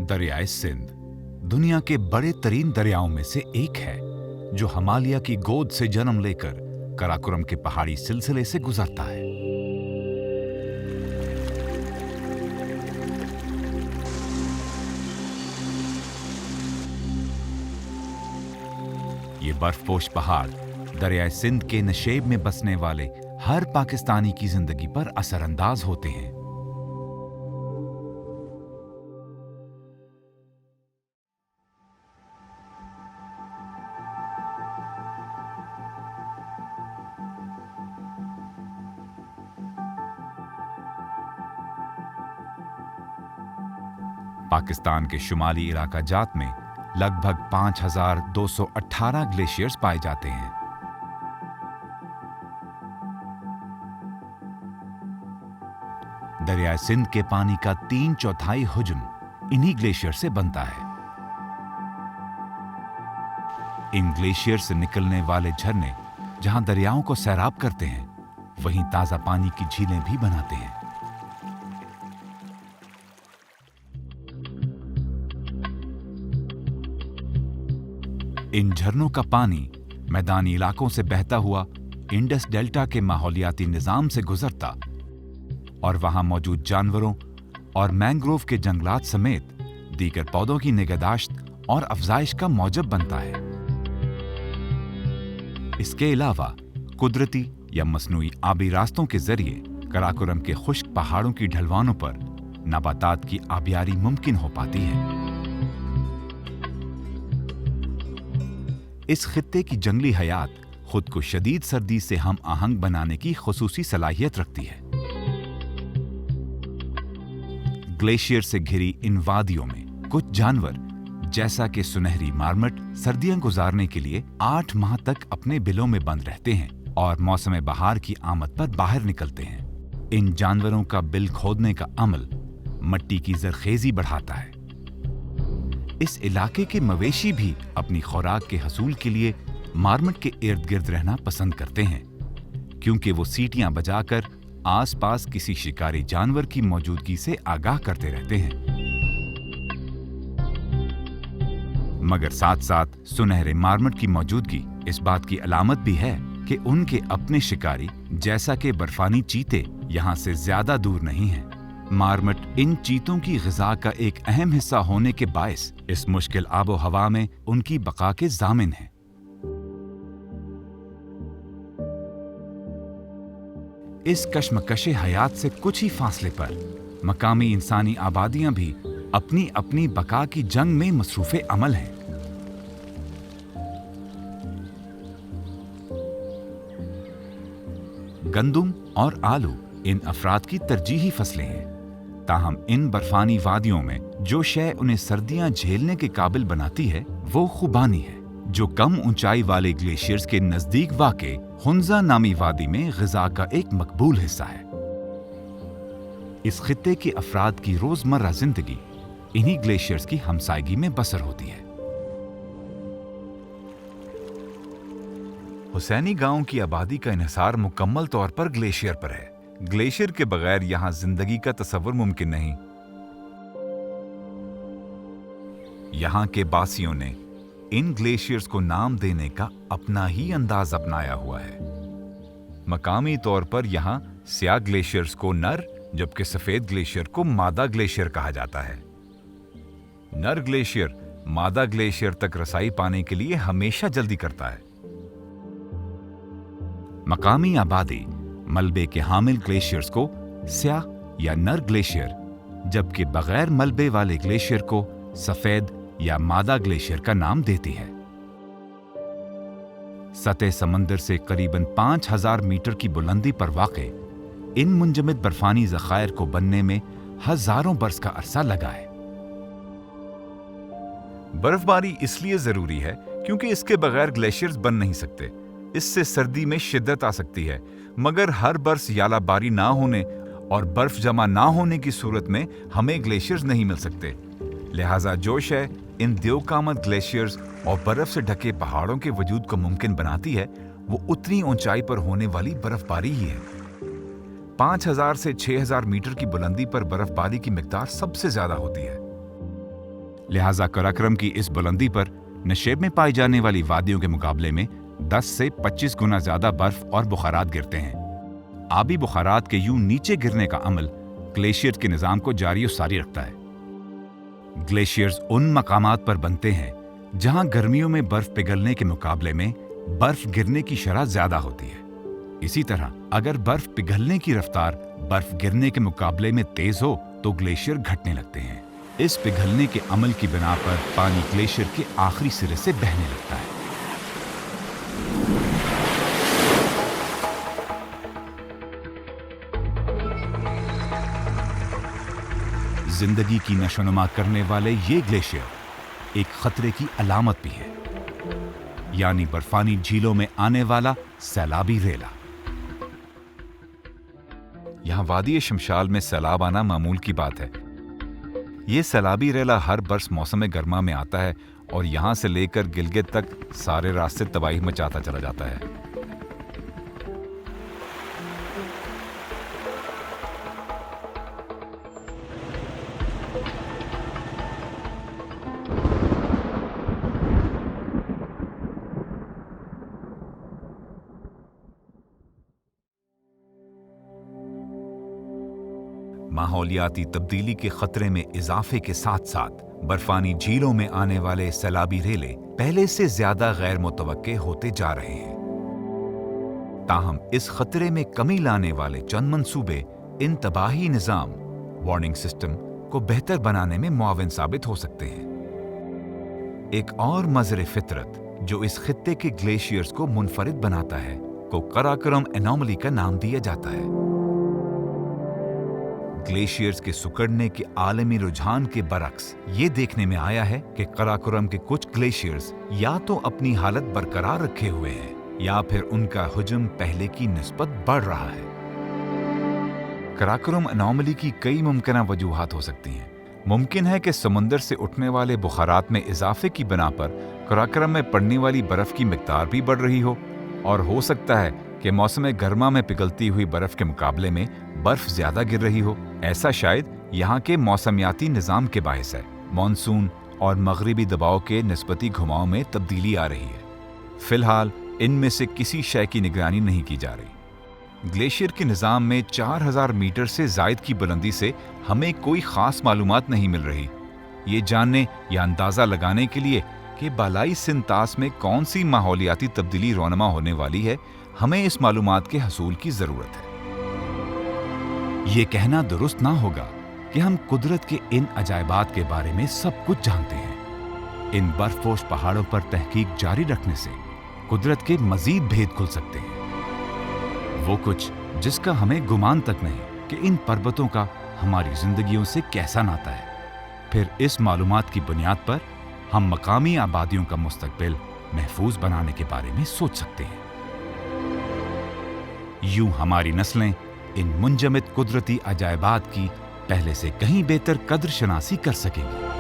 दरियाए सिंध दुनिया के बड़े तरीन दरियाओं में से एक है, जो हिमालय की गोद से जन्म लेकर कराकोरम के पहाड़ी सिलसिले से गुजरता है। ये बर्फपोश पहाड़ दरियाए सिंध के नशेब में बसने वाले हर पाकिस्तानी की जिंदगी पर असरअंदाज होते हैं। पाकिस्तान के शुमाली इलाका जात में लगभग 5218 ग्लेशियर्स पाए जाते हैं। दरियाए सिंध के पानी का 3/4 हुजम इन्हीं ग्लेशियर से बनता है। इन ग्लेशियर से निकलने वाले झरने जहां दरियाओं को सैराब करते हैं, वहीं ताजा पानी की झीलें भी बनाते हैं। इन झरनों का पानी मैदानी इलाकों से बहता हुआ इंडस डेल्टा के माहौलियाती निजाम से गुजरता और वहां मौजूद जानवरों और मैंग्रोव के जंगलात समेत दीगर पौधों की निगहदाश्त और अफजाइश का मौजब बनता है। इसके अलावा कुदरती या मसनूई आबी रास्तों के जरिए कराकोरम के खुश्क पहाड़ों की ढलवानों पर नबातात की आबियारी मुमकिन हो पाती है। इस खित्ते की जंगली हयात खुद को शदीद सर्दी से हम आहंग बनाने की खुसूसी सलाहियत रखती है। ग्लेशियर से घिरी इन वादियों में कुछ जानवर जैसा कि सुनहरी मार्मट सर्दियां गुजारने के लिए 8 माह तक अपने बिलों में बंद रहते हैं और मौसम बहार की आमद पर बाहर निकलते हैं। इन जानवरों का बिल खोदने का अमल मट्टी की जरखेजी बढ़ाता है। इस इलाके के मवेशी भी अपनी खुराक के हसूल के लिए मार्मट के इर्द गिर्द रहना पसंद करते हैं, क्योंकि वो सीटियां बजाकर आसपास किसी शिकारी जानवर की मौजूदगी से आगाह करते रहते हैं। मगर साथ साथ सुनहरे मार्मट की मौजूदगी इस बात की अलामत भी है कि उनके अपने शिकारी जैसा कि बर्फानी चीते यहां से ज्यादा दूर नहीं हैं। मार्मट इन चीतों की ग़िज़ा का एक अहम हिस्सा होने के बायस इस मुश्किल आबो हवा में उनकी बका के ज़ामिन हैं। इस कश्मकशे हयात से कुछ ही फासले पर मकामी इंसानी आबादियां भी अपनी अपनी बका की जंग में मसरूफ़े अमल हैं। गंदुम और आलू इन अफराद की तरजीही फसलें हैं। ताहम इन बर्फानी वादियों में जो शय उन्हें सर्दियां झेलने के काबिल बनाती है वो खुबानी है, जो कम ऊंचाई वाले ग्लेशियर्स के नजदीक वाक़े हुंजा नामी वादी में ग़िज़ा का एक मकबूल हिस्सा है। इस खित्ते के अफराद की रोजमर्रा जिंदगी इन्हीं ग्लेशियर्स की हमसायगी में बसर होती है। हुसैनी गांव की आबादी का इन्हिसार मुकम्मल तौर पर ग्लेशियर पर है। ग्लेशियर के बगैर यहां जिंदगी का तसव्वुर मुमकिन नहीं। यहां के बासियों ने इन ग्लेशियर्स को नाम देने का अपना ही अंदाज अपनाया हुआ है। मकामी तौर पर यहां स्याह ग्लेशियर्स को नर, जबकि सफेद ग्लेशियर को मादा ग्लेशियर कहा जाता है। नर ग्लेशियर मादा ग्लेशियर तक रसाई पाने के लिए हमेशा जल्दी करता है। मकामी आबादी मलबे के हामिल ग्लेशियर्स को स्याह या नर ग्लेशियर, जबकि बगैर मलबे वाले ग्लेशियर को सफेद या मादा ग्लेशियर का नाम देती है। सतह समंदर से करीबन 5000 मीटर की बुलंदी पर वाक़े इन मुंजमद बर्फानी ज़खायर को बनने में हजारों बरस का अरसा लगा है। बर्फबारी इसलिए जरूरी है क्योंकि इसके बगैर ग्लेशियर्स बन नहीं सकते। इससे सर्दी में शिद्दत आ सकती है, मगर हर बरस यालाबारी ना होने और बर्फ जमा ना होने की सूरत में हमें ग्लेशियर्स नहीं मिल सकते। लिहाजा जो शय इन देवकामत ग्लेशियर्स और बर्फ से ढके पहाड़ों के वजूद को मुमकिन बनाती है, वो उतनी ऊंचाई पर होने वाली बर्फबारी ही है। 5000 से 6000 मीटर की बुलंदी पर बर्फबारी की मिकदार सबसे ज्यादा होती है। लिहाजा कराकोरम की इस बुलंदी पर नशेब में पाई जाने वाली वादियों के मुकाबले में 10 से 25 गुना ज्यादा बर्फ और बुखारात गिरते हैं। आबी बुखारात के यूं नीचे गिरने का अमल ग्लेशियर के निजाम को जारी और सारी रखता है। ग्लेशियर्स उन मकामात पर बनते हैं जहां गर्मियों में बर्फ पिघलने के मुकाबले में बर्फ गिरने की शरह ज्यादा होती है। इसी तरह अगर बर्फ पिघलने की रफ्तार बर्फ गिरने के मुकाबले में तेज हो तो ग्लेशियर घटने लगते हैं। इस पिघलने के अमल की बिना पर पानी ग्लेशियर के आखिरी सिरे से बहने लगता है। जिंदगी की नशोनुमा करने वाले ये ग्लेशियर एक खतरे की अलामत भी है, यानी बर्फानी झीलों में आने वाला सैलाबी रेला। यहां वादी शमशाल में सैलाब आना मामूल की बात है। ये सैलाबी रेला हर बरस मौसम गर्मा में आता है और यहां से लेकर गिलगित तक सारे रास्ते तबाही मचाता चला जाता है। माहौलियाती तब्दीली के खतरे में इजाफे के साथ साथ बर्फानी झीलों में आने वाले सैलाबी रेले पहले से ज्यादा गैर मुतवक्के होते जा रहे हैं। ताहम इस खतरे में कमी लाने वाले चंद मंसूबे इन तबाही निजाम वार्निंग सिस्टम को बेहतर बनाने में मुआविन साबित हो सकते हैं। एक और मज़र फितरत जो इस खित्ते के ग्लेशियर्स को मुनफरिद बनाता है को कराकोरम एनोमली का नाम दिया जाता है। ग्लेशियर्स के सुकड़ने के आलमी रुझान के बरक्स ये देखने में आया है कि कराकोरम के कुछ ग्लेशियर्स या तो अपनी हालत बरकरार रखे हुए हैं या फिर उनका हुजम पहले की निस्बत बढ़ रहा है। कराकोरम एनोमली की कई मुमकिन वजूहात हो सकती हैं। मुमकिन है कि समुंदर से उठने वाले बुखारात में इजाफे की बिना पर कराकोरम में पड़ने वाली बर्फ की मिकदार भी बढ़ रही हो, और हो सकता है कि मौसम गर्मा में पिघलती हुई बर्फ के मुकाबले में बर्फ ज्यादा गिर रही हो। ऐसा शायद यहाँ के मौसमियाती निजाम के बायस है। मॉनसून और मगरिबी दबाव के निस्बती घुमाव में तब्दीली आ रही है। फिलहाल इनमें से किसी शय की निगरानी नहीं की जा रही। ग्लेशियर के निजाम में 4000 मीटर से जायद की बुलंदी से हमें कोई खास मालूमात नहीं मिल रही। ये जानने या अंदाजा लगाने के लिए कि बालाई सिंतास में कौन सी माहौलियाती तब्दीली रोनमा होने वाली है, हमें इस मालूमात के हसूल की जरूरत है। ये कहना दुरुस्त ना होगा कि हम कुदरत के इन अजायबात के बारे में सब कुछ जानते हैं। इन बर्फपोश पहाड़ों पर तहकीक जारी रखने से कुदरत के मजीद भेद खुल सकते हैं, वो कुछ जिसका हमें गुमान तक नहीं कि इन पर्वतों का हमारी जिंदगियों से कैसा नाता है। फिर इस मालूमात की बुनियाद पर हम मकामी आबादियों का मुस्तकबिल महफूज बनाने के बारे में सोच सकते हैं। यूं हमारी नस्लें इन मुंजमद कुदरती अजायबात की पहले से कहीं बेहतर कद्र शनासी कर सकेंगी।